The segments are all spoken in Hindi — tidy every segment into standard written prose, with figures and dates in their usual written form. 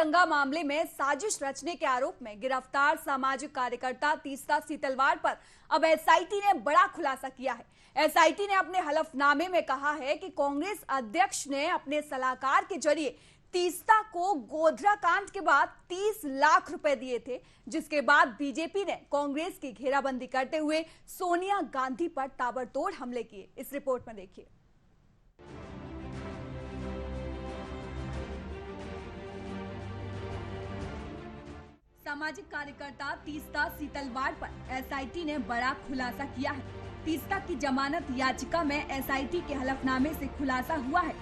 दंगा मामले में साजिश रचने के आरोप में गिरफ्तार सामाजिक कार्यकर्ता तीस्ता सीतलवाड़ पर अब एसआईटी ने बड़ा खुलासा किया है। एसआईटी ने अपने हलफनामे में कहा है कि कांग्रेस अध्यक्ष ने अपने सलाहकार के जरिए तीस्ता को गोधरा कांड के बाद 30 लाख रुपए दिए थे, जिसके बाद बीजेपी ने कांग्रेस की घेराबंदी करते हुए सोनिया गांधी पर ताबड़तोड़ हमले किए। इस रिपोर्ट में देखिए। सामाजिक कार्यकर्ता तीस्ता सीतलवाड़ पर एसआईटी ने बड़ा खुलासा किया है। तीस्ता की जमानत याचिका में एसआईटी के हलफनामे से खुलासा हुआ है।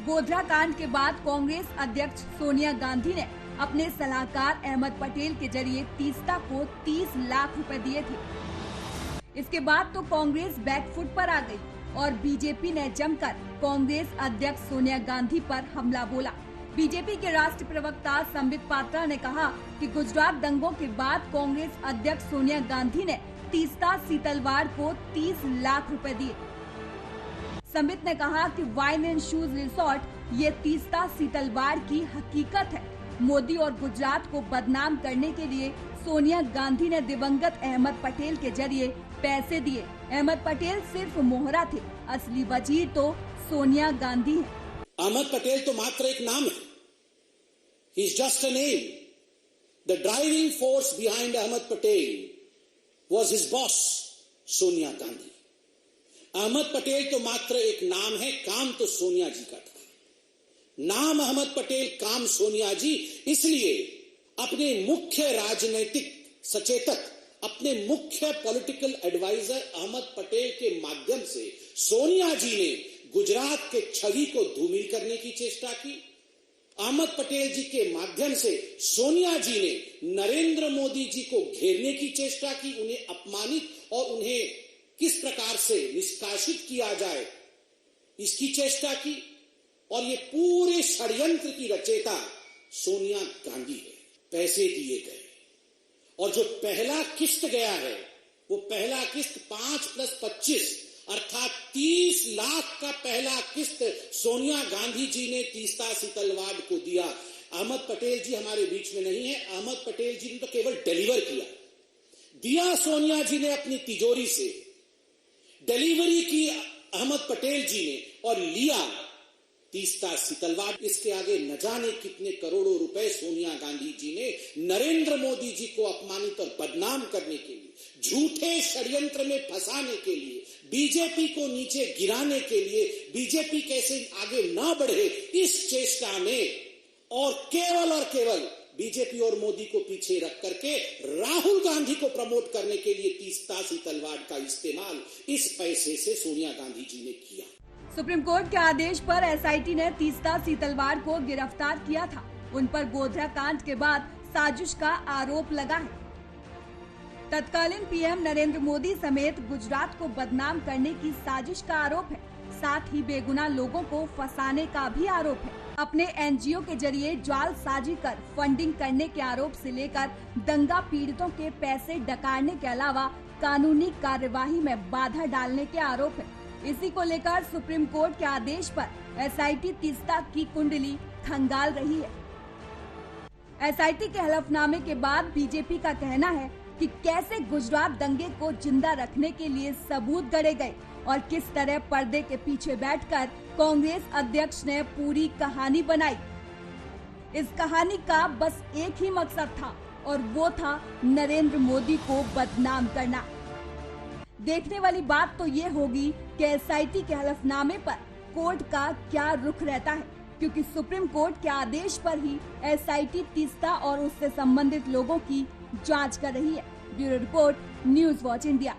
गोधरा कांड के बाद कांग्रेस अध्यक्ष सोनिया गांधी ने अपने सलाहकार अहमद पटेल के जरिए तीस्ता को 30 लाख रुपए दिए थे। इसके बाद तो कांग्रेस बैकफुट पर आ गई और बीजेपी ने जमकर कांग्रेस अध्यक्ष सोनिया गांधी पर हमला बोला। बीजेपी के राष्ट्रीय प्रवक्ता संबित पात्रा ने कहा कि गुजरात दंगों के बाद कांग्रेस अध्यक्ष सोनिया गांधी ने तीस्ता सीतलवाड़ को 30 लाख रुपए दिए। संबित ने कहा कि वाइन एंड शूज रिसोर्ट ये तीस्ता सीतलवाड़ की हकीकत है। मोदी और गुजरात को बदनाम करने के लिए सोनिया गांधी ने दिवंगत अहमद पटेल के जरिए पैसे दिए। अहमद पटेल सिर्फ मोहरा थे, असली वजीर तो सोनिया गांधी है। अहमद पटेल तो मात्र एक नाम है। He is just a name. The driving force behind Ahmed Patel was his boss, Sonia Gandhi. Ahmad Patel तो मात्र एक नाम है, काम तो सोनिया जी का था। नाम अहमद पटेल, काम सोनिया जी, इसलिए अपने मुख्य राजनीतिक सचेतक, अपने मुख्य पॉलिटिकल एडवाइजर अहमद पटेल के माध्यम से सोनिया जी ने गुजरात के छवि को धूमिल करने की चेष्टा की। अहमद पटेल जी के माध्यम से सोनिया जी ने नरेंद्र मोदी जी को घेरने की चेष्टा की, उन्हें अपमानित और उन्हें किस प्रकार से निष्कासित किया जाए इसकी चेष्टा की। और ये पूरे षड्यंत्र की रचयिता सोनिया गांधी है। पैसे दिए गए और जो पहला किस्त गया है वो पहला किस्त 5+25 अर्थात 30 लाख का पहला किस्त सोनिया गांधी जी ने तीस्ता सीतलवाड़ को दिया। अहमद पटेल जी हमारे बीच में नहीं है। अहमद पटेल जी ने तो केवल डिलीवर किया, दिया सोनिया जी ने अपनी तिजोरी से, डिलीवरी की अहमद पटेल जी ने और लिया तीस्ता सीतलवाड़। इसके आगे न जाने कितने करोड़ों रुपए सोनिया गांधी जी ने नरेंद्र मोदी जी को अपमानित और बदनाम करने के लिए, झूठे षड्यंत्र में फंसाने के लिए, बीजेपी को नीचे गिराने के लिए, बीजेपी कैसे आगे ना बढ़े इस चेष्टा में और केवल बीजेपी और मोदी को पीछे रख करके राहुल गांधी को प्रमोट करने के लिए तीस्ता सीतलवाड़ का इस्तेमाल इस पैसे से सोनिया गांधी जी ने किया। सुप्रीम कोर्ट के आदेश पर एसआईटी ने तीस्ता सीतलवाड़ को गिरफ्तार किया था। उन पर गोधरा कांड के बाद साजिश का आरोप लगा है। तत्कालीन पीएम नरेंद्र मोदी समेत गुजरात को बदनाम करने की साजिश का आरोप है। साथ ही बेगुनाह लोगों को फंसाने का भी आरोप है। अपने एनजीओ के जरिए जालसाजी कर फंडिंग करने के आरोप से लेकर दंगा पीड़ितों के पैसे डकारने के अलावा कानूनी कार्यवाही में बाधा डालने के आरोप है। इसी को लेकर सुप्रीम कोर्ट के आदेश पर एसआईटी तीस्ता की कुंडली खंगाल रही है। एसआईटी के हलफनामे के बाद बीजेपी का कहना है कि कैसे गुजरात दंगे को जिंदा रखने के लिए सबूत गढ़े गए और किस तरह पर्दे के पीछे बैठकर कांग्रेस अध्यक्ष ने पूरी कहानी बनाई। इस कहानी का बस एक ही मकसद था और वो था नरेंद्र मोदी को बदनाम करना। देखने वाली बात तो ये होगी कि एसआईटी के हलफनामे पर कोर्ट का क्या रुख रहता है, क्योंकि सुप्रीम कोर्ट के आदेश पर ही एसआईटी तीस्ता और उससे संबंधित लोगों की जांच कर रही है। Bureau report, news watch India.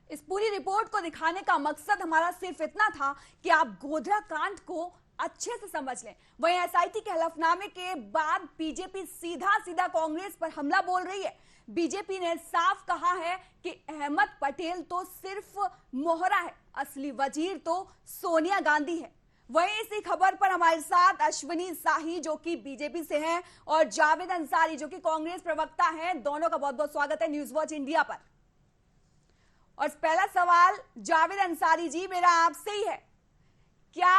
इस पूरी रिपोर्ट को दिखाने का मकसद हमारा सिर्फ इतना था कि आप गोधरा कांड को अच्छे से समझ लें। वहीं एसआईटी के हलफनामे के बाद बीजेपी सीधा कांग्रेस पर हमला बोल रही है। बीजेपी ने साफ कहा है कि अहमद पटेल तो सिर्फ मोहरा है, असली वजीर तो सोनिया गांधी है। वहीं इसी खबर पर हमारे साथ अश्विनी शाही जो कि बीजेपी से हैं और जावेद अंसारी जो कि कांग्रेस प्रवक्ता हैं, दोनों का बहुत बहुत स्वागत है न्यूज वॉच इंडिया पर। और पहला सवाल जावेद अंसारी जी मेरा आपसे ही है, क्या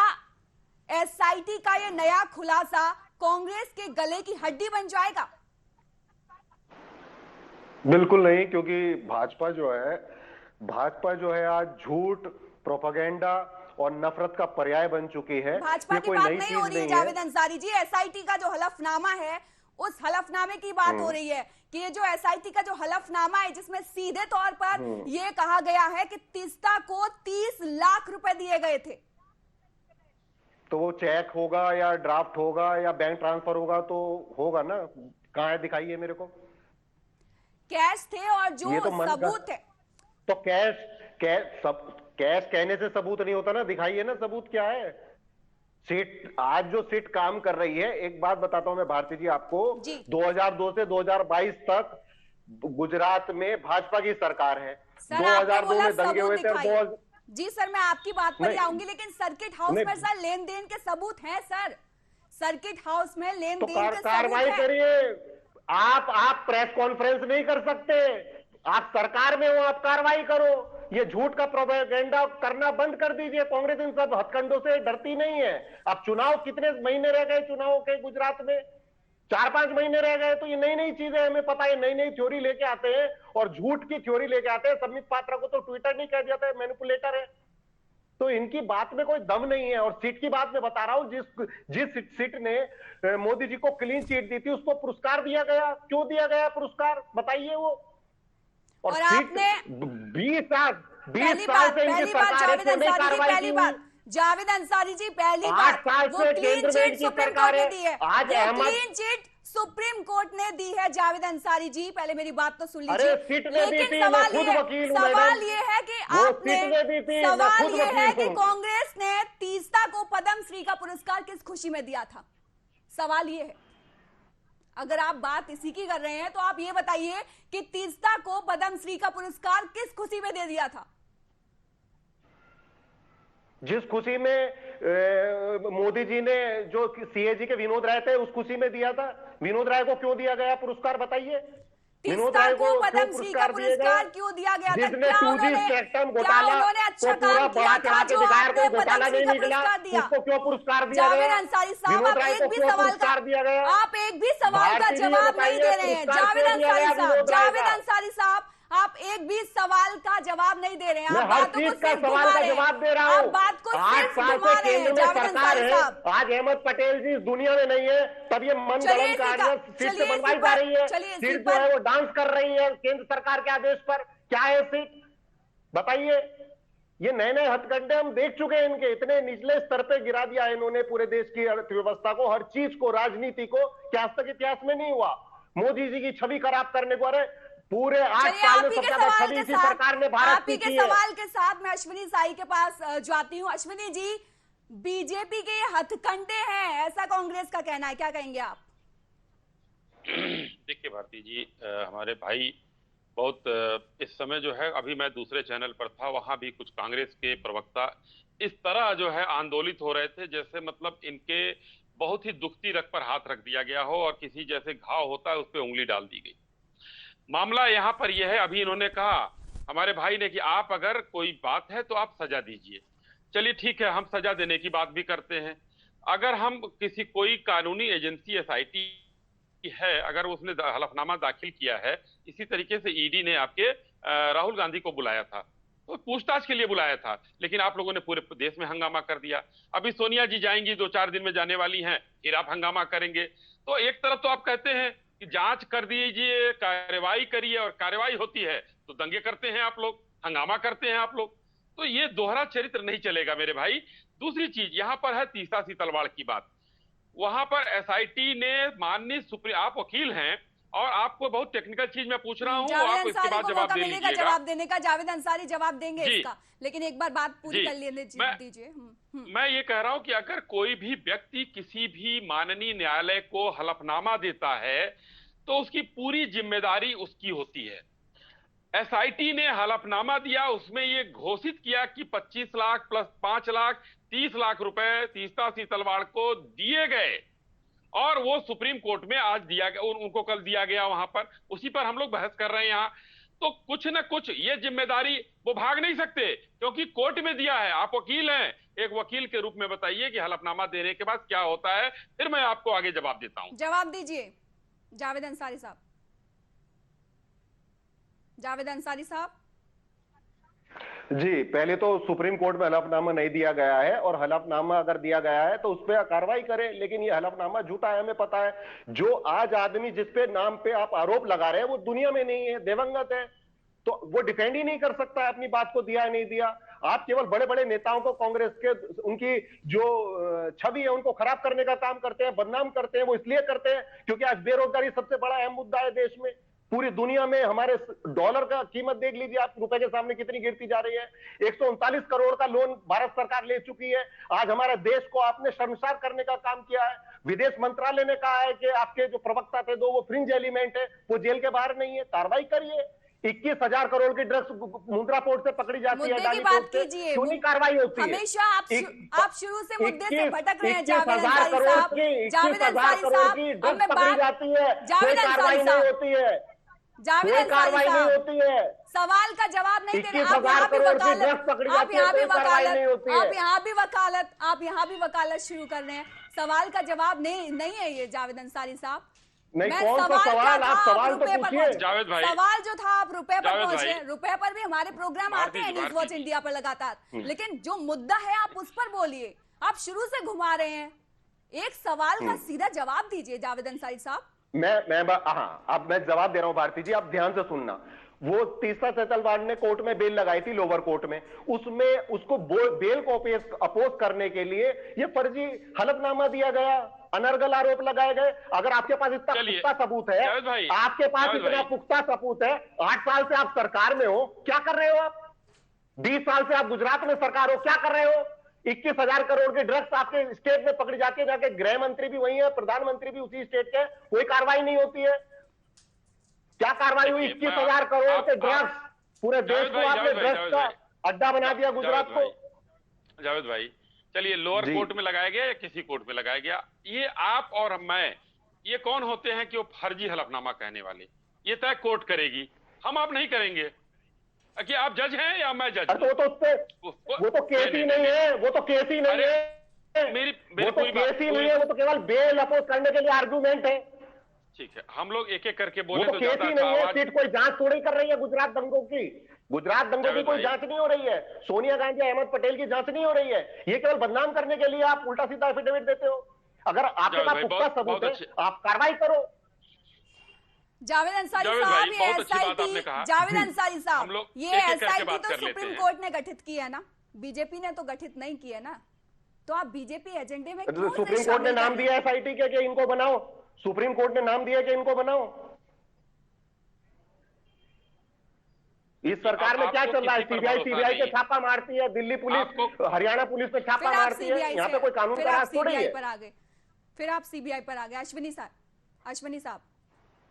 एसआईटी का ये नया खुलासा कांग्रेस के गले की हड्डी बन जाएगा? बिल्कुल नहीं, क्योंकि भाजपा जो है आज झूठ, प्रोपेगेंडा और नफरत का पर्याय बन चुकी है। भाजपा ये की कोई बात नई नहीं चीज हो रही है नहीं जावेद है। अंसारी जी, एसआईटी का जो हलफनामा है उस हलफनामे की बात हो रही है कि ये जो एसआईटी का जो हलफनामा है जिसमें सीधे तौर पर ये कहा गया है कि तीस्ता को 30 लाख रुपए दिए गए थे। तो वो चेक होगा या ड्राफ्ट होगा या बैंक ट्रांसफर होगा तो होगा ना, कहाँ है दिखाइए मेरे को। कैश थे और जो ये तो मन का सबूत है। तो कैश कहने से सबूत नहीं होता ना, दिखाइए ना सबूत क्या है। सीट आज जो सीट काम कर रही है, एक बात बताता हूं मैं भारती जी आपको, 2002 से 2022 तक गुजरात में भाजपा की सरकार है। सर 2002 में दंगे हुए थे। जी सर, मैं आपकी बात पर ही आऊंगी, लेकिन सर्किट हाउस में सर लेन देन के सबूत हैं सर, सर्किट हाउस में लेन देन के सबूत कार्रवाई करिए। आप प्रेस कॉन्फ्रेंस नहीं कर सकते, आप सरकार में हो, आप कार्रवाई करो। ये झूठ का प्रोपेगेंडा करना बंद कर दीजिए। कांग्रेस इन सब हथकंडों से डरती नहीं है। अब चुनाव कितने महीने रह गए चुनाव के गुजरात में? 4-5 महीने रह गए। तो ये नई नई चीजें हमें पता है, नई नई थ्योरी लेके आते हैं और झूठ की थ्योरी लेके आते हैं। संबित पात्रा को तो ट्विटर नहीं कह दिया था मैनिपुलेटर है। तो इनकी बात में कोई दम नहीं है। और सीट की बात मैं बता रहा हूं, जिस सीट ने मोदी जी को क्लीन चिट दी थी उसको पुरस्कार दिया गया। क्यों दिया गया पुरस्कार, बताइए वो। और आपने 20 साल से इनकी सरकार है, क्यों नहीं कार्रवाई की हुई? जावेद अंसारी जी पहली 8 साल वो से क्लीन केंद्र चिट में की सुप्रीम सरकार कोर्ट ने है। दी है। आज Ahmad clean chit supreme court ने दी है जावेद अंसारी जी, पहले मेरी बात तो सुन लीजिए। अरे सीट ने दी थी, मैं खुद वकील हूं। सवाल ये है कि आपने सवाल ये है कि कांग्रेस ने तीस्ता को पद्म श्री का पुरस्कार किस खुशी में दिया था? सवाल ये है, अगर आप बात इसी की कर रहे हैं तो आप ये बताइए कि तीस्ता को पद्म श्री का पुरस्कार किस खुशी में दे दिया था? जिस खुशी में मोदी जी ने जो सीएजी के विनोद राय थे उस खुशी में दिया था। विनोद राय को क्यों दिया गया पुरस्कार, बताइए। विनोद राय को पद्म श्री का पुरस्कार क्यों दिया गया था? जिसने 2G स्पेक्ट्रम घोटाला अच्छा को पूरा बड़ा चढ़ा के दिखाया, कोई घोटाला नहीं निकला, उसको क्यों पुरस्कार दिया गया? जावेद अंसारी साहब, विनोद राय को क्यों पुरस्कार दिया गया? आप एक भी सवाल का जवाब नहीं दे रहे हैं जावेद अंसारी साहब। जावेद अंसारी साहब, आप एक भी सवाल का जवाब नहीं दे रहे हैं। मैं हर चीज का सवाल का जवाब दे रहा हूँ। 8 साल से केंद्र में सरकार है। आज अहमद पटेल जी इस दुनिया में नहीं है, तब ये मनगढ़ंत कार्य सीट से बनवाई जा रही है। सीट जो है वो डांस कर रही है केंद्र सरकार के आदेश पर। क्या है सीट, बताइए। ये नए नए हथकंडे हम देख चुके हैं इनके। इतने निचले स्तर पे गिरा दिया इन्होंने पूरे देश की अर्थव्यवस्था को, हर चीज को, राजनीति को, क्या आज तक इतिहास में नहीं हुआ। मोदी जी की छवि खराब करने को, अरे पूरे 8 साल में सबसे ज्यादा छवि इसी सरकार ने भारत की की है। सवाल के साथ मैं अश्विनी साई के पास जाती हूँ। अश्विनी जी, बीजेपी के हथकंडे हैं ऐसा कांग्रेस का कहना है, क्या कहेंगे आप? देखिए भारती जी, हमारे भाई बहुत इस समय जो है, अभी मैं दूसरे चैनल पर था, वहां भी कुछ कांग्रेस के प्रवक्ता इस तरह जो है आंदोलित हो रहे थे जैसे मतलब इनके बहुत ही दुखती रग पर हाथ रख दिया गया हो और किसी जैसे घाव होता है उस पर उंगली डाल दी गई। मामला यहाँ पर यह है, अभी इन्होंने कहा हमारे भाई ने कि आप अगर कोई बात है तो आप सजा दीजिए। चलिए ठीक है, हम सजा देने की बात भी करते हैं। अगर हम किसी कोई कानूनी एजेंसी एसआईटी है, अगर उसने हलफनामा दाखिल किया है, इसी तरीके से ईडी ने आपके राहुल गांधी को बुलाया था, तो पूछताछ के लिए बुलाया था, लेकिन आप लोगों ने पूरे देश में हंगामा कर दिया। अभी सोनिया जी जाएंगी, 2-4 दिन में जाने वाली हैं, फिर आप हंगामा करेंगे। तो एक तरफ तो आप कहते हैं कि जांच कर दीजिए, कार्रवाई करिए, और कार्रवाई होती है तो दंगे करते हैं आप लोग, हंगामा करते हैं आप लोग। तो ये दोहरा चरित्र नहीं चलेगा मेरे भाई। दूसरी चीज यहाँ पर है तीस्ता सीतलवाड़ की बात। वहां पर एसआईटी ने माननीय सुप्रीम, आप वकील हैं और आपको बहुत टेक्निकल चीज मैं पूछ रहा हूँ, आप इसके बाद जवाब दे लीजिएगा। जवाब देने का जावेद अंसारी जवाब देंगे इसका, लेकिन एक बार बात पूरी कर लेने दीजिए। मैं ये कह रहा हूं कि अगर कोई भी व्यक्ति किसी भी माननीय न्यायालय को हलफनामा देता है तो उसकी पूरी जिम्मेदारी उसकी होती है। एसआईटी ने हलफनामा दिया, उसमें ये घोषित किया कि 25 लाख प्लस 5 लाख 30 लाख रुपए तीस्ता सीतलवाड़ को दिए गए, और वो सुप्रीम कोर्ट में आज दिया गया, उनको कल दिया गया वहां पर, उसी पर हम लोग बहस कर रहे हैं यहाँ। तो कुछ न कुछ ये जिम्मेदारी वो भाग नहीं सकते, क्योंकि कोर्ट में दिया है। आप वकील हैं, एक वकील के रूप में बताइए कि हलफनामा देने के बाद क्या होता है, फिर मैं आपको आगे जवाब देता हूं। जवाब दीजिए जावेद अंसारी साहब। जावेद अंसारी साहब। जी, पहले तो सुप्रीम कोर्ट में हलफनामा नहीं दिया गया है, और हलफनामा अगर दिया गया है तो उस पर कार्रवाई करें, लेकिन ये हलफनामा झूठा है, हमें पता है। जो आज आदमी जिस पे नाम पे आप आरोप लगा रहे हैं वो दुनिया में नहीं है, दिवंगत है, तो वो डिफेंड ही नहीं कर सकता है अपनी बात को, दिया है नहीं दिया। आप केवल बड़े बड़े नेताओं को, कांग्रेस के, उनकी जो छवि है उनको खराब करने का काम करते हैं, बदनाम करते हैं। वो इसलिए करते हैं क्योंकि आज बेरोजगारी सबसे बड़ा अहम मुद्दा है देश में। पूरी दुनिया में हमारे डॉलर का कीमत देख लीजिए आप, रुपए के सामने कितनी गिरती जा रही है। 139 करोड़ का लोन भारत सरकार ले चुकी है। आज हमारे देश को आपने शर्मसार करने का काम किया है। विदेश मंत्रालय ने कहा है कि आपके जो प्रवक्ता थे दो, वो फ्रिंज एलिमेंट है, वो जेल के बाहर नहीं है, कार्रवाई करिए। 21,000 करोड़ की ड्रग्स मुंद्रा पोर्ट से पकड़ी जाती है, की बात कीजिए, क्यों नहीं कार्रवाई होती है? हमेशा आप शुरू से मुद्दे से भटक रहे हैं जावेद अंसारी साहब। जावेद अंसारी साहब, हमें पकड़ी जाती है, जावेद कार्रवाई नहीं होती है, जावेद अंसारी साहब होती है। सवाल का जवाब नहीं दे रहे। आप यहाँ भी वकालत शुरू कर रहे हैं। सवाल का जवाब नहीं है ये जावेद अंसारी साहब। नहीं, कौन सा सवाल? आप सवाल तो पूछिए जावेद भाई। सवाल जो था आप रुपए पर पहुंचे, रुपए पर भी हमारे प्रोग्राम आते हैं न्यूज वॉच इंडिया पर लगातार, लेकिन जो मुद्दा है आप उस पर बोलिए। आप शुरू से घुमा रहे हैं। एक सवाल का सीधा जवाब दीजिए जावेद अंसारी साहब। अब मैं जवाब दे रहा हूं भारती जी, आप ध्यान से सुनना। वो तीसरा सेतलवाड़ ने कोर्ट में बेल लगाई थी, लोअर कोर्ट में, उसमें उसको बेल को अपोज करने के लिए ये फर्जी हलफनामा दिया गया, अनर्गल आरोप लगाए गए। अगर आपके पास इतना पुख्ता सबूत है, आपके पास इतना पुख्ता सबूत है, 8 साल से आप सरकार में हो, क्या कर रहे हो आप? 20 साल से आप गुजरात में सरकार हो, क्या कर रहे हो? 21,000 करोड़ की ड्रग्स आपके स्टेट में पकड़ी जाती है, जाके गृह मंत्री भी वही है, प्रधानमंत्री भी उसी स्टेट के, कोई कार्रवाई नहीं होती है। क्या कार्रवाई हुई? 21,000 करोड़ के ड्रग्स, पूरे देश को आपने ड्रग्स का अड्डा बना दिया, गुजरात को। जावेद भाई, चलिए लोअर कोर्ट में लगाया गया या किसी कोर्ट में लगाया गया, ये आप और मैं, ये कौन होते हैं कि वो फर्जी हलफनामा कहने वाले? ये तय कोर्ट करेगी, हम आप नहीं करेंगे। कि आप जज हैं या मैं जज? वो तो केस ही नहीं है, वो तो केस ही नहीं है, मेरी वो तो केस ही नहीं है, वो तो केवल बेल अपोज करने के लिए आर्गुमेंट है। ठीक है, हम लोग एक एक करके बोले तो केस ही नहीं है। सीट कोई जांच थोड़ी कर रही है गुजरात दंगों की, गुजरात दंगों की कोई जांच नहीं हो रही है। सोनिया गांधी, अहमद पटेल की जांच नहीं हो रही है। ये केवल बदनाम करने के लिए आप उल्टा सीधा एफिडेविट देते हो। अगर आपके पास पुख्ता सबूत है, आप कार्रवाई करो। जावेद अंसारी साहब, ये एसआईटी, जावेद अंसारी साहब, ये एसआईटी तो सुप्रीम कोर्ट ने गठित की है ना, बीजेपी ने तो गठित नहीं की है ना, तो आप बीजेपी एजेंडे में क्यों? सुप्रीम कोर्ट ने नाम दिया एसआईटी के कि इनको बनाओ, सुप्रीम कोर्ट ने नाम दिया कि इनको बनाओ। इस सरकार में क्या चल रहा है? सीबीआई के छापा मारती है, दिल्ली पुलिस, हरियाणा पुलिस पे छापा मारती है, यहाँ पे कोई कानून का राज थोड़ी है। फिर आप सीबीआई पर आ गए। अश्विनी साहब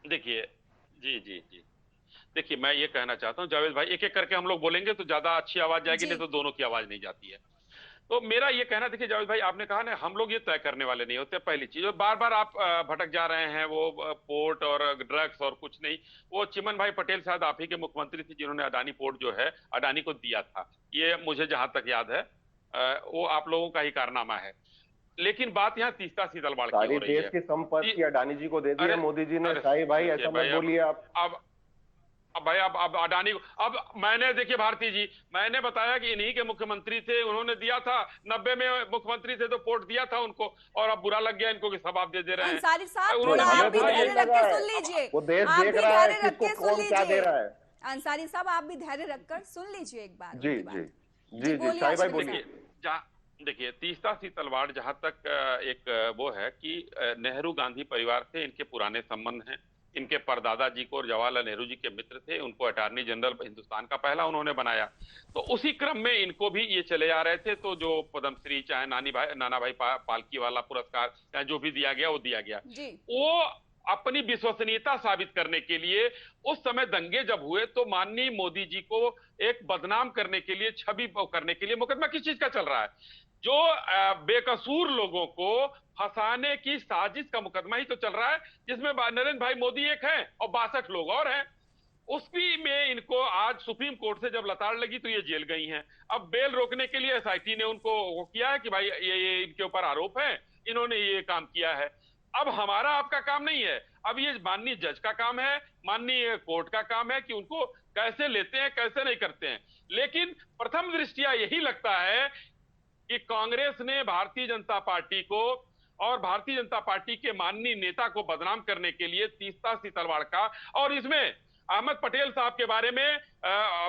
देखिए, जी देखिए, मैं ये कहना चाहता हूं जावेद भाई, एक एक करके हम लोग बोलेंगे तो ज्यादा अच्छी आवाज जाएगी, नहीं तो दोनों की आवाज नहीं जाती है। तो मेरा ये कहना, देखिए जावेद भाई, आपने कहा ना हम लोग ये तय करने वाले नहीं होते, पहली चीज। और बार बार आप भटक जा रहे हैं, वो पोर्ट और ड्रग्स और कुछ नहीं। वो चिमन भाई पटेल शायद आप ही के मुख्यमंत्री थे जिन्होंने अडानी पोर्ट जो है अडानी को दिया था, ये मुझे जहां तक याद है, वो आप लोगों का ही कारनामा है। लेकिन बात यहाँ तीसरा सीतलवाड़ की हो रही है। देश की संपत्ति अडानी जी को दे दी है मोदी जी ने। शाही भाई ऐसा मत बोलिए आप। अब भाई, अब अडानी को, अब मैंने, देखिए भारती जी, मैंने बताया कि इन्हीं के मुख्यमंत्री थे, उन्होंने दिया था, 90 में मुख्यमंत्री थे तो पोर्ट दिया था उनको, और अब बुरा लग गया इनको कि सब आप दे दे रहे हैं। अंसारी साहब, थोड़ा आप भी धैर्य रख के सुन लीजिए, वो देश देख रहा है किसको कौन क्या दे रहा है। अंसारी साहब, आप भी धैर्य रखकर सुन लीजिए एक बार। जी शाही भाई बोलिए। देखिए, तीसरा सीतलवाड़ जहां तक एक वो है कि नेहरू गांधी परिवार से इनके पुराने संबंध हैं। इनके परदादा जी को, और जवाहरलाल नेहरू जी के मित्र थे, उनको अटॉर्नी जनरल हिंदुस्तान का पहला उन्होंने बनाया। तो उसी क्रम में इनको भी ये चले आ रहे थे। तो जो पद्मश्री, चाहे नाना भाई पालकी वाला पुरस्कार, चाहे जो भी दिया गया वो दिया गया, वो अपनी विश्वसनीयता साबित करने के लिए, उस समय दंगे जब हुए तो माननीय मोदी जी को एक बदनाम करने के लिए, छवि करने के लिए मुकदमा किस चीज का चल रहा है? जो बेकसूर लोगों को फंसाने की साजिश का मुकदमा ही तो चल रहा है, जिसमें नरेंद्र भाई मोदी एक हैं और 62 लोग और हैं। उसकी में इनको आज सुप्रीम कोर्ट से जब लताड़ लगी तो ये जेल गई हैं। अब बेल रोकने के लिए एसआईटी ने उनको वो किया है कि भाई ये इनके ऊपर आरोप है, इन्होंने ये काम किया है। अब हमारा आपका काम नहीं है, अब ये माननीय जज का काम है, माननीय कोर्ट का काम है कि उनको कैसे लेते हैं कैसे नहीं करते हैं। लेकिन प्रथम दृष्टिया यही लगता है कि कांग्रेस ने भारतीय जनता पार्टी को और भारतीय जनता पार्टी के माननीय नेता को बदनाम करने के लिए तीस्ता सीतलवाड़ का, और इसमें अहमद पटेल साहब के बारे में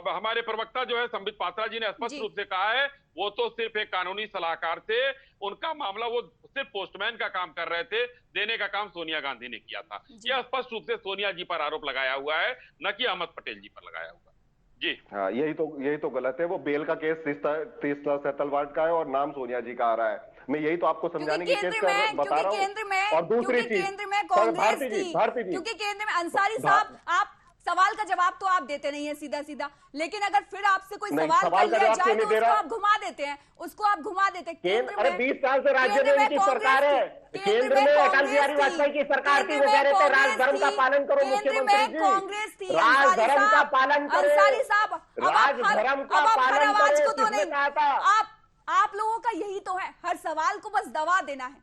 हमारे प्रवक्ता जो है संबित पात्रा जी ने स्पष्ट रूप से कहा है वो तो सिर्फ एक कानूनी सलाहकार थे, उनका मामला वो सिर्फ पोस्टमैन का काम कर रहे थे, देने का काम सोनिया गांधी ने किया था। यह स्पष्ट रूप से सोनिया जी पर आरोप लगाया हुआ है, न कि अहमद पटेल जी पर लगाया हुआ जी। हाँ, यही तो गलत है। वो बेल का केस तीस्ता सीतलवाड़ का है और नाम सोनिया जी का आ रहा है। मैं यही तो आपको समझाने की केस बता रहा हूँ। और दूसरी चीज, केंद्र में कांग्रेस थी, क्योंकि केंद्र में अंसारी साहब, आप सवाल का जवाब तो आप देते नहीं है सीधा सीधा, लेकिन अगर फिर आपसे कोई सवाल कर लिया जाए तो उसको आप घुमा देते हैं, अरे 20 साल से राज्य में इनकी सरकार है, केंद्र में अटल बिहारी वाजपेयी की सरकार थी, वो कह रहे थे राजधर्म का पालन करो मुख्यमंत्री जी, कांग्रेस थी, राजधर्म का पालन करो, अंसारी साहब, राजधर्म का पालन करो। आप लोगों का यही तो है, हर सवाल को बस दबा देना है,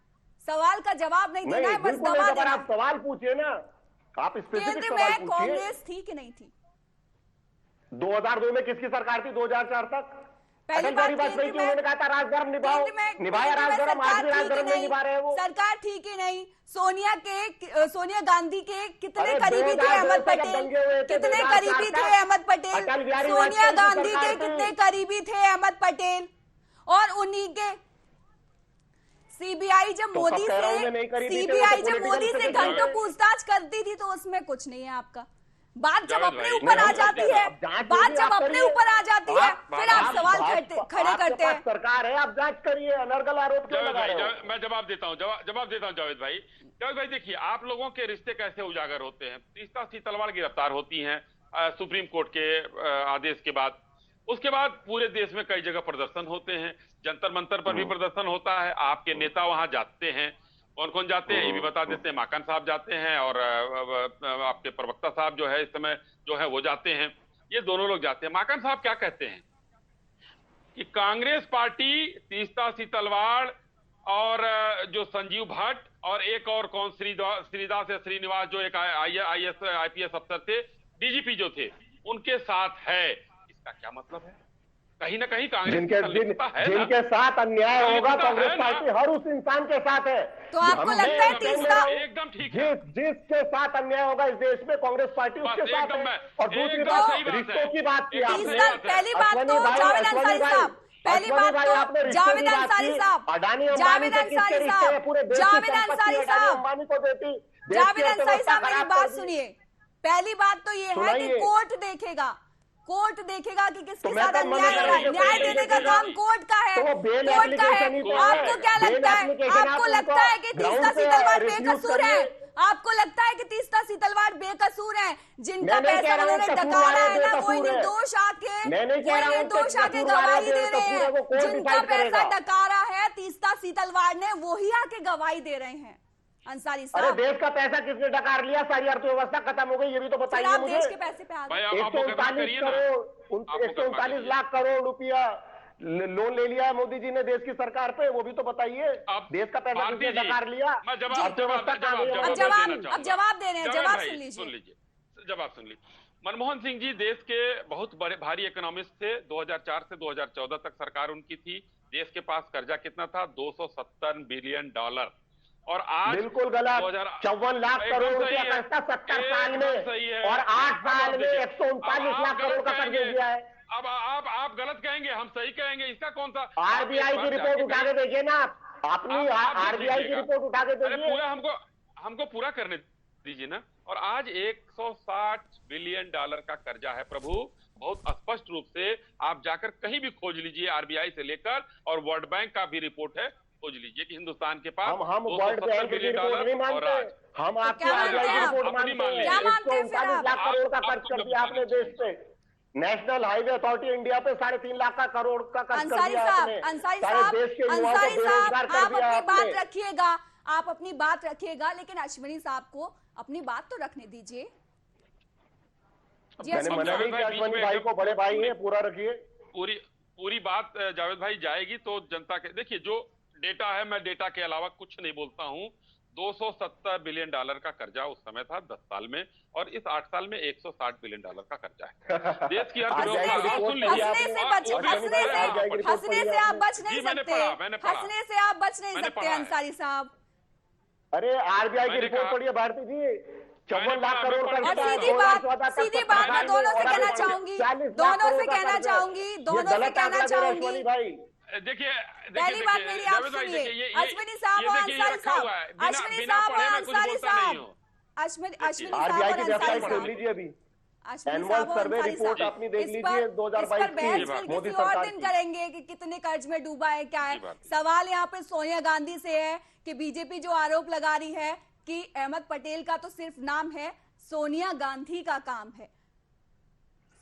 सवाल का जवाब नहीं देना है, बस दबा देना है। आप सवाल पूछिए ना, आप स्पेसिफिक सवाल पूछिए। कांग्रेस थी कि नहीं थी? 2002 में किसकी सरकार थी? 2004 तक पहली बार वाजपेयी की, उन्होंने कहा था राजधर्म निभाओ, निभाया राजधर्म, आज भी राजधर्म नहीं निभा रहे हैं वो। सरकार थी कि नहीं? सोनिया गांधी के कितने करीबी थे अहमद पटेल, कितने करीबी थे अहमद पटेल, सोनिया गांधी के कितने करीबी थे अहमद पटेल, और उन्हीं के सीबीआई जब मोदी से घंटों पूछताछ करती थी तो उसमें कुछ नहीं है आपका। बात जब अपने ऊपर आ जाती है, फिर आप सवाल खड़े करते हैं। सरकार है, आप जांच करिए, अनर्गल आरोप क्यों लगा रहे हो? मैं जवाब देता हूँ जावेद भाई देखिए, आप लोगों के रिश्ते कैसे उजागर होते हैं। तीस्ता सीतलवाड़ गिरफ्तार होती हैं सुप्रीम कोर्ट के आदेश के बाद, उसके बाद पूरे देश में कई जगह प्रदर्शन होते हैं, जंतर मंतर पर भी प्रदर्शन होता है, आपके नेता वहां जाते हैं। कौन कौन जाते हैं ये भी बता देते हैं, माकन साहब जाते हैं और आपके प्रवक्ता साहब जो है इस समय जो है वो जाते हैं, ये दोनों लोग जाते हैं। माकन साहब क्या कहते हैं कि कांग्रेस पार्टी तीस्ता सीतलवाड़ और जो संजीव भट्ट और एक और कौन श्रीदास या श्रीनिवास जो एक IPS अफसर थे, DGP जो थे, उनके साथ है। इसका क्या मतलब है? कहीं ना कहीं कांग्रेस जिनके साथ अन्याय होगा कांग्रेस पार्टी हर उस इंसान के साथ है। तो आपको लगता है तीसरा एकदम ठीक है, जिसके साथ अन्याय होगा इस देश में कांग्रेस पार्टी उसके साथ है। और दूसरी बात, रिश्तों की बात की आपने, पहली बात तो जावेद अंसारी साहब, मेरी बात सुनिए। पहली बात तो ये है कि कोर्ट देखेगा कि किसके साथ अन्याय हो रहा है, न्याय देने का काम कोर्ट का है, आपको क्या लगता है? आपको लगता है कि तीस्ता सीतलवाड़ बेकसूर है? आपको लगता है कि तीस्ता सीतलवाड़ बेकसूर है? जिनका पैसा उन्होंने डकारा है ना, वो निर्दोष आके गवाही दे रहे हैं। जिनका पैसा डकारा है तीस्ता सीतलवाड़ ने, वो ही आके गवाही दे रहे हैं। अंसारी साहब, अरे देश का पैसा किसने डकार लिया? सारी अर्थव्यवस्था खत्म हो गई, ये भी तो बताइए मुझे। देश के पैसे पे आ गए 139 लाख करोड़ रुपया लोन ले लिया मोदी जी ने देश की सरकार पे, वो भी तो बताइए। देश का पैसा किसने डकार लिया? अब जवाब दे रहे हैं, जवाब सुन लीजिए। जवाब सुन लीजिए। मनमोहन सिंह जी देश के बहुत बड़े भारी इकोनॉमिस्ट थे। 2004 से 2014 तक सरकार उनकी थी। देश के पास कर्जा कितना था? $270 बिलियन। और आज बिल्कुल गलत, 54 लाख करोड़ रुपया पैसा 70 साल में, और 8 साल में 139 लाख करोड़ का कर्ज दिया है। अब आप गलत कहेंगे, हम सही कहेंगे, इसका कौन सा? RBI की रिपोर्ट उठा के देखिए ना, अपनी RBI की रिपोर्ट उठा के देखिए। पूरा हमको पूरा करने दीजिए ना। और आज $160 बिलियन का कर्जा है प्रभु, बहुत स्पष्ट रूप से आप जाकर कहीं भी खोज लीजिए, RBI से लेकर और वर्ल्ड बैंक का भी रिपोर्ट है, खोज लीजिए कि हिंदुस्तान के पास हम वर्ल्ड बैंक की रिपोर्ट नहीं मानते, हम आपकी RBI की रिपोर्ट मानते हैं। 139 लाख करोड़ का खर्च कर दिया आपने देश पे। नेशनल हाईवे अथॉरिटी इंडिया पे 3.5 लाख करोड़ का खर्च कर दिया आपने। सारे देश के युवाओं को बेरोजगार कर दिया आपने। आप अपनी बात रखिएगा, लेकिन अश्विनी साहब को अपनी बात तो रखने दीजिए। मैंने मना नहीं किया अश्विनी भाई को, बड़े भाई हैं, पूरा रखिए। पूरी बात जावेद भाई जाएगी तो जनता के, देखिए जो डेटा है, मैं डेटा के अलावा कुछ नहीं बोलता हूं। 270 बिलियन डॉलर का कर्जा उस समय था 10 साल में, और इस 8 साल में 160 बिलियन डॉलर का कर्जा है। देश की अर्थव्यवस्था, हंसने से आप बच नहीं सकते, हंसने से आप बच नहीं सकते अंसारी साहब। अरे आरबीआई की रिपोर्ट पढ़िए भारती जी, 54 लाख करोड़ का। सीधी बात मैं दोनों से कहना चाहूंगी, दोनों से कहना चाहूंगी भाई। देखिए पहली बात मेरी आप सुनिए, अश्विनी साहब और अंसारी साहब, अश्विनी साहब और अंसारी साहब, अश्विनी साहब और अंसारी साहब, लीजिए अभी एनुअल सर्वे रिपोर्ट अपनी देख लीजिए 2022 की। मोदी सरकार और दिन करेंगे कि कितने कर्ज में डूबा है, क्या है। सवाल यहाँ पे सोनिया गांधी से है कि बीजेपी जो आरोप लगा रही है कि अहमद पटेल का तो सिर्फ नाम है, सोनिया गांधी का काम है।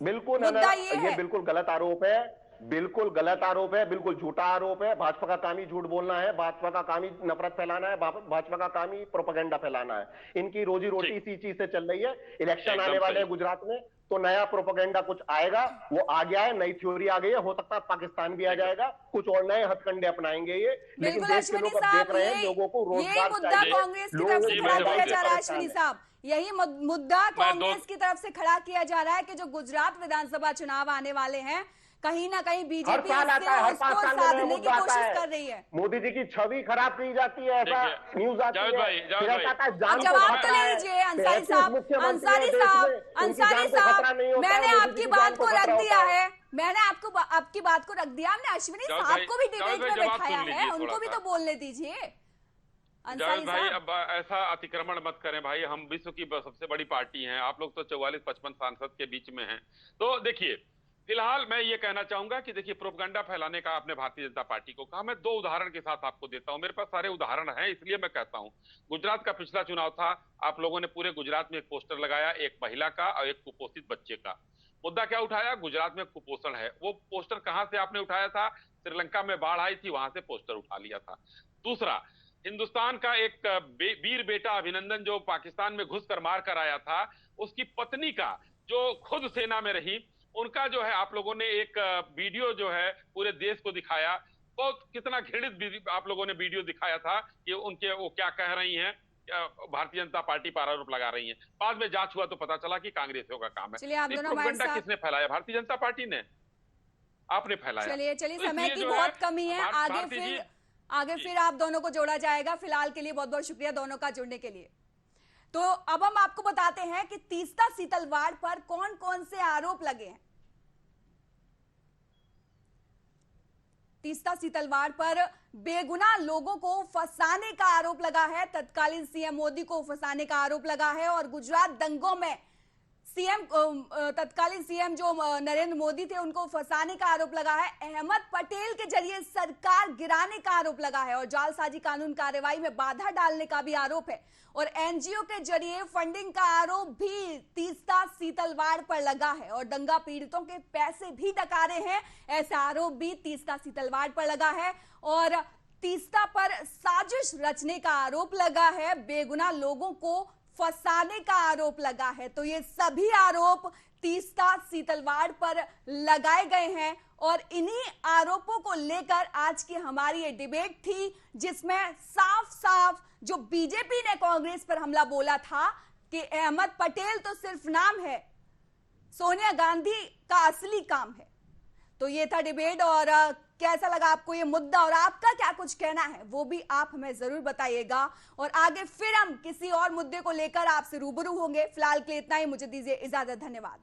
बिल्कुल ये बिल्कुल गलत आरोप है, बिल्कुल गलत आरोप है, बिल्कुल झूठा आरोप है। भाजपा का काम ही झूठ बोलना है, भाजपा का काम ही नफरत फैलाना है, भाजपा का काम ही प्रोपेगेंडा फैलाना है। इनकी रोजी रोटी इसी चीज से चल रही है। इलेक्शन आने वाले हैं गुजरात में, तो नया प्रोपेगेंडा कुछ आएगा, वो आ गया है, नई थ्योरी आ गई है, हो सकता है पाकिस्तान भी आ जाएगा, कुछ और नए हथकंडे अपनाएंगे ये। लेकिन देश के लोग अब देख रहे हैं लोगों को रोजगार चाहिए। कांग्रेस की तरफ से खड़ा किया जा रहा है अश्विनी साहब, यही मुद्दा कांग्रेस की तरफ से खड़ा किया जा रहा है कि जो गुजरात विधानसभा चुनाव आने वाले हैं, कहीं ना कहीं बीजेपी साधने की कोशिश कर रही है। मोदी जी की छवि खराब की जाती है, ऐसा न्यूज आती है। जवाब तो ले लीजिए अंसारी साहब, अंसारी साहब, मैंने आपकी बात को रख दिया है, मैंने आपकी बात को रख दिया, हमने अश्विनी साहब को भी डिबेट में बैठाया है, उनको भी तो बोलने दीजिए। जावेद भाई अब ऐसा अतिक्रमण मत करें भाई, हम विश्व की सबसे बड़ी पार्टी हैं, आप लोग तो 44-55 सांसद के बीच में हैं। तो देखिए फिलहाल मैं ये कहना चाहूंगा कि देखिए प्रोपगंडा फैलाने का आपने भारतीय जनता पार्टी को कहा, मैं 2 उदाहरण के साथ आपको देता हूं, मेरे पास सारे उदाहरण हैं इसलिए मैं कहता हूं। गुजरात का पिछला चुनाव था, आप लोगों ने पूरे गुजरात में एक पोस्टर लगाया, एक महिला का और एक कुपोषित बच्चे का। मुद्दा क्या उठाया? गुजरात में कुपोषण है। वो पोस्टर कहां से आपने उठाया था? श्रीलंका में बाढ़ आई थी, वहां से पोस्टर उठा लिया था। दूसरा, हिंदुस्तान का एक वीर बेटा अभिनंदन जो पाकिस्तान में घुस कर मार कर आया था, उसकी पत्नी का जो खुद सेना में रही, उनका जो है आप लोगों ने एक वीडियो जो है पूरे देश को दिखाया। बहुत कितना घृणित आप लोगों ने वीडियो दिखाया था कि उनके वो क्या कह रही हैं, भारतीय जनता पार्टी पर आरोप लगा रही हैं। बाद में जांच हुआ तो पता चला कि कांग्रेसों का काम है। प्रोपेगेंडा किसने फैलाया? भारतीय जनता पार्टी ने, आपने फैलाया। चलिए समय की बहुत कमी है, आगे फिर आप दोनों को जोड़ा जाएगा। फिलहाल के लिए बहुत बहुत शुक्रिया दोनों का जुड़ने के लिए। तो अब हम आपको बताते हैं कि तीस्ता सीतलवाड़ पर कौन कौन से आरोप लगे हैं। तीस्ता सीतलवाड़ पर बेगुनाह लोगों को फंसाने का आरोप लगा है, तत्कालीन सीएम मोदी को फंसाने का आरोप लगा है, और गुजरात दंगों में तत्कालीन सीएम जो नरेंद्र मोदी थे उनको फंसाने का आरोप लगा है। अहमद पटेल के जरिए सरकार गिराने का आरोप लगा है, और जालसाजी कानून कार्रवाई में बाधा डालने का भी आरोप है, और एनजीओ के जरिए फंडिंग का आरोप भी तीस्ता सीतलवाड़ पर लगा है, और दंगा पीड़ितों के पैसे भी डकारे हैं, ऐसा आरोप भी तीस्ता सीतलवाड़ पर लगा है। और तीस्ता पर साजिश रचने का आरोप लगा है, बेगुनाह लोगों को फंसाने का आरोप लगा है। तो ये सभी आरोप तीस्ता सीतलवाड़ पर लगाए गए हैं, और इन्हीं आरोपों को लेकर आज की हमारी ये डिबेट थी, जिसमें साफ साफ जो बीजेपी ने कांग्रेस पर हमला बोला था कि अहमद पटेल तो सिर्फ नाम है, सोनिया गांधी का असली काम है। तो ये था डिबेट, और कैसा लगा आपको ये मुद्दा, और आपका क्या कुछ कहना है वो भी आप हमें जरूर बताइएगा, और आगे फिर हम किसी और मुद्दे को लेकर आपसे रूबरू होंगे। फिलहाल के लिए इतना ही, मुझे दीजिए इजाजत, धन्यवाद।